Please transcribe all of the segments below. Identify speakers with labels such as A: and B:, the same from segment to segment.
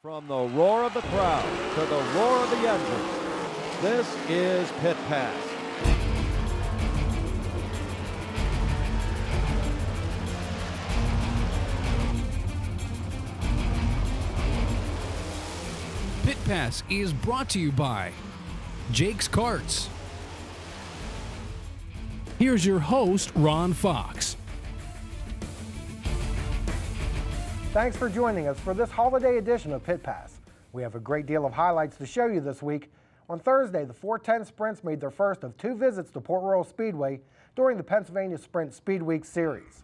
A: From the roar of the crowd to the roar of the engines, this is Pit Pass.
B: Pit Pass is brought to you by Jake's Karts. Here's your host, Ron Fox.
C: Thanks for joining us for this holiday edition of Pit Pass. We have a great deal of highlights to show you this week. On Thursday, the 410 Sprints made their first of 2 visits to Port Royal Speedway during the Pennsylvania Sprint Speedweek Series.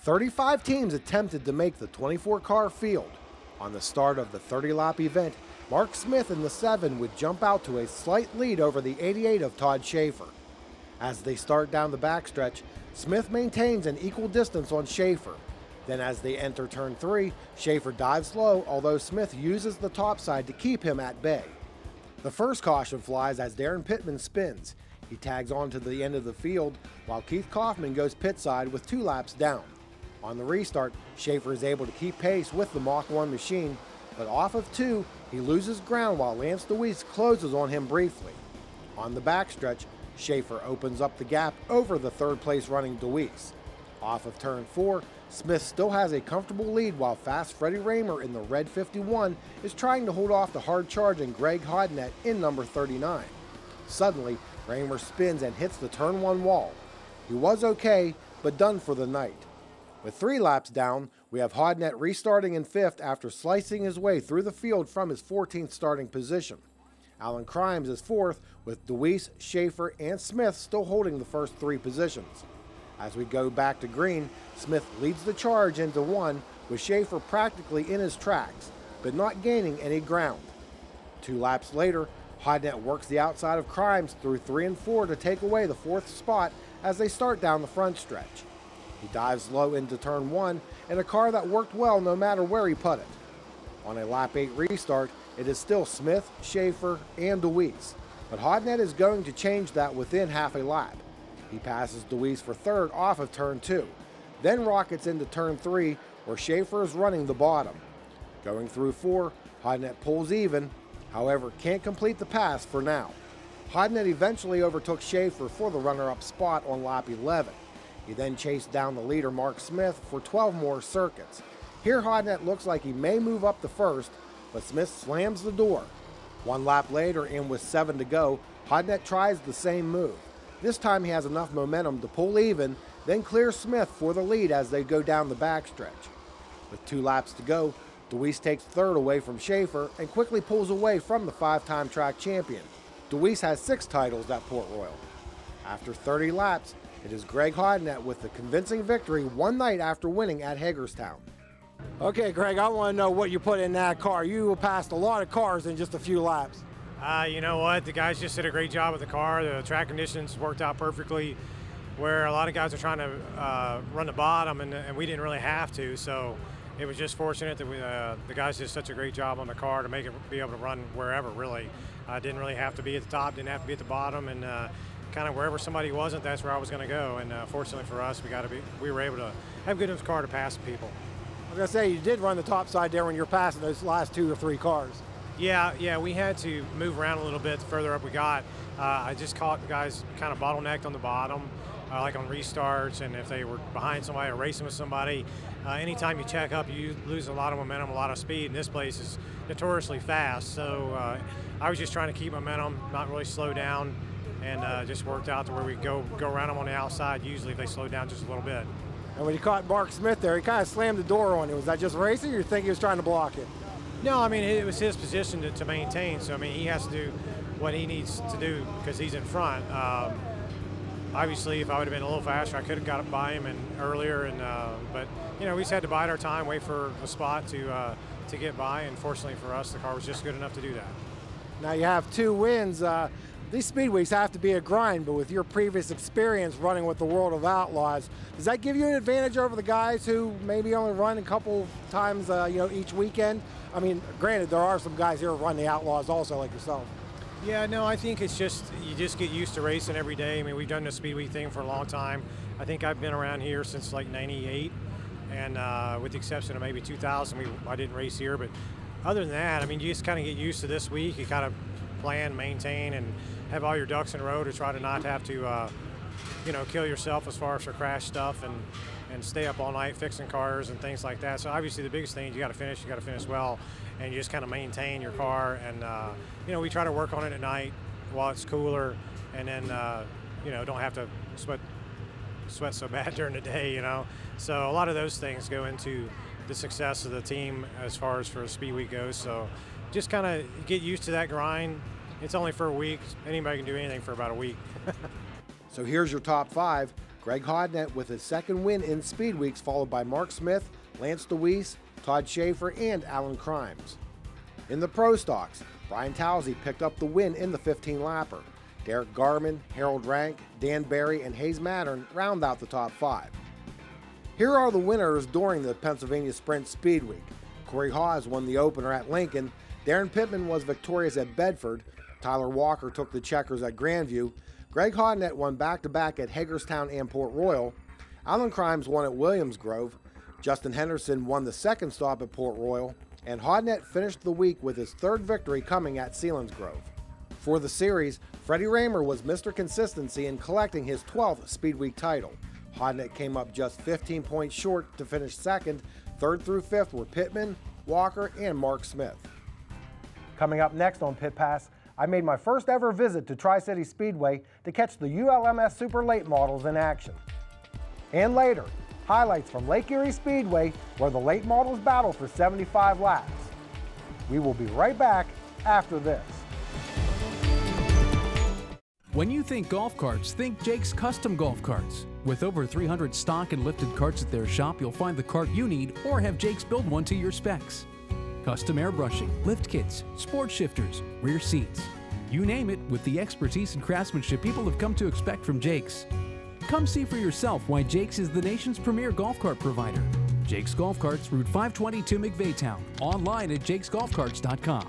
C: 35 teams attempted to make the 24-car field. On the start of the 30-lap event, Mark Smith in the 7 would jump out to a slight lead over the 88 of Todd Schaefer. As they start down the backstretch, Smith maintains an equal distance on Schaefer. Then as they enter turn 3, Schaefer dives low, although Smith uses the topside to keep him at bay. The first caution flies as Darren Pittman spins. He tags on to the end of the field, while Keith Kaufman goes pit side with 2 laps down. On the restart, Schaefer is able to keep pace with the Mach 1 machine, but off of 2, he loses ground while Lance Deweese closes on him briefly. On the backstretch, Schaefer opens up the gap over the third-place running Deweese. Off of turn 4, Smith still has a comfortable lead while fast Freddie Raymer in the red 51 is trying to hold off the hard-charging Greg Hodnett in number 39. Suddenly, Raymer spins and hits the turn 1 wall. He was okay, but done for the night. With 3 laps down, we have Hodnett restarting in 5th after slicing his way through the field from his 14th starting position. Alan Crimes is 4th, with Deweese, Schaefer, and Smith still holding the first 3 positions. As we go back to green, Smith leads the charge into 1, with Schaefer practically in his tracks, but not gaining any ground. 2 laps later, Hodnett works the outside of Crimes through 3 and 4 to take away the 4th spot as they start down the front stretch. He dives low into turn 1 in a car that worked well no matter where he put it. On a lap 8 restart, it is still Smith, Schaefer, and Deweese, but Hodnett is going to change that within half a lap. He passes Deweese for 3rd off of turn 2, then rockets into turn 3 where Schaefer is running the bottom. Going through 4, Hodnett pulls even, however can't complete the pass for now. Hodnett eventually overtook Schaefer for the runner-up spot on lap 11. He then chased down the leader Mark Smith for 12 more circuits. Here Hodnett looks like he may move up to 1st, but Smith slams the door. 1 lap later and with 7 to go, Hodnett tries the same move. This time he has enough momentum to pull even, then clear Smith for the lead as they go down the backstretch. With 2 laps to go, Deweese takes 3rd away from Schaefer and quickly pulls away from the 5-time track champion. Deweese has 6 titles at Port Royal. After 30 laps, it is Greg Hodnett with the convincing victory one night after winning at Hagerstown. Okay, Greg, I want to know what you put in that car. You passed a lot of cars in just a few laps.
D: You know what? The guys just did a great job with the car. The track conditions worked out perfectly, where a lot of guys are trying to run the bottom, and we didn't really have to. So it was just fortunate that the guys did such a great job on the car to make it be able to run wherever, really. Didn't really have to be at the top, didn't have to be at the bottom, and kind of wherever somebody wasn't, that's where I was going to go. And fortunately for us, we were able to have good enough car to pass people.
C: I was going to say, you did run the top side there when you were passing those last 2 or 3 cars.
D: Yeah, we had to move around a little bit the further up we got. I just caught the guys kind of bottlenecked on the bottom, like on restarts, and if they were behind somebody or racing with somebody. Anytime you check up, you lose a lot of momentum, a lot of speed, and this place is notoriously fast. So I was just trying to keep momentum, not really slow down, and just worked out to where we go around them on the outside, usually if they slow down just a little bit.
C: And when you caught Mark Smith there, he kind of slammed the door on you. Was that just racing, or you think he was trying to block it?
D: No, I mean, it was his position to maintain, so I mean, he has to do what he needs to do because he's in front. Obviously, if I would have been a little faster, I could have got up by him earlier, but you know, we just had to bide our time, wait for the spot to get by, and fortunately for us, the car was just good enough to do that.
C: Now you have 2 wins. These speedweeks have to be a grind, but with your previous experience running with the World of Outlaws, does that give you an advantage over the guys who maybe only run a couple times each weekend? I mean, granted, there are some guys here who run the Outlaws also, like yourself.
D: Yeah, no, I think it's just, you just get used to racing every day. I mean, we've done the Speedweek thing for a long time. I think I've been around here since like '98, and with the exception of maybe 2000, I didn't race here, but other than that, I mean, you just kind of get used to this week. You kind of plan, maintain, and have all your ducks in a row to try to not have to, you know, kill yourself as far as for crash stuff and stay up all night fixing cars and things like that. So obviously the biggest thing is you got to finish well, and you just kind of maintain your car. And you know, we try to work on it at night while it's cooler, and then you know, don't have to sweat so bad during the day, you know. So a lot of those things go into the success of the team as far as for a speed week goes. So just kind of get used to that grind. It's only for a week. Anybody can do anything for about a week.
C: So here's your top 5. Greg Hodnett with his second win in Speed Weeks, followed by Mark Smith, Lance DeWeese, Todd Schaefer, and Alan Crimes. In the Pro Stocks, Brian Towsey picked up the win in the 15-lapper. Derek Garman, Harold Rank, Dan Barry, and Hayes Mattern round out the top 5. Here are the winners during the Pennsylvania Sprint Speedweek. Corey Hawes won the opener at Lincoln. Darren Pittman was victorious at Bedford. Tyler Walker took the checkers at Grandview. Greg Hodnett won back-to-back at Hagerstown and Port Royal. Alan Crimes won at Williams Grove. Justin Henderson won the second stop at Port Royal. And Hodnett finished the week with his third victory coming at Selinsgrove. For the series, Freddie Raymer was Mr. Consistency in collecting his 12th Speedweek title. Hodnett came up just 15 points short to finish second. Third through fifth were Pittman, Walker, and Mark Smith. Coming up next on Pit Pass, I made my first ever visit to Tri-City Speedway to catch the ULMS Super Late Models in action. And later, highlights from Lake Erie Speedway where the late models battle for 75 laps. We will be right back after this.
B: When you think golf carts, think Jake's Custom Golf Carts. With over 300 stock and lifted carts at their shop, you'll find the cart you need or have Jake's build one to your specs. Custom airbrushing, lift kits, sport shifters, rear seats. You name it, with the expertise and craftsmanship people have come to expect from Jake's. Come see for yourself why Jake's is the nation's premier golf cart provider. Jake's Golf Carts, Route 522 McVeytown. Online at jakesgolfcarts.com.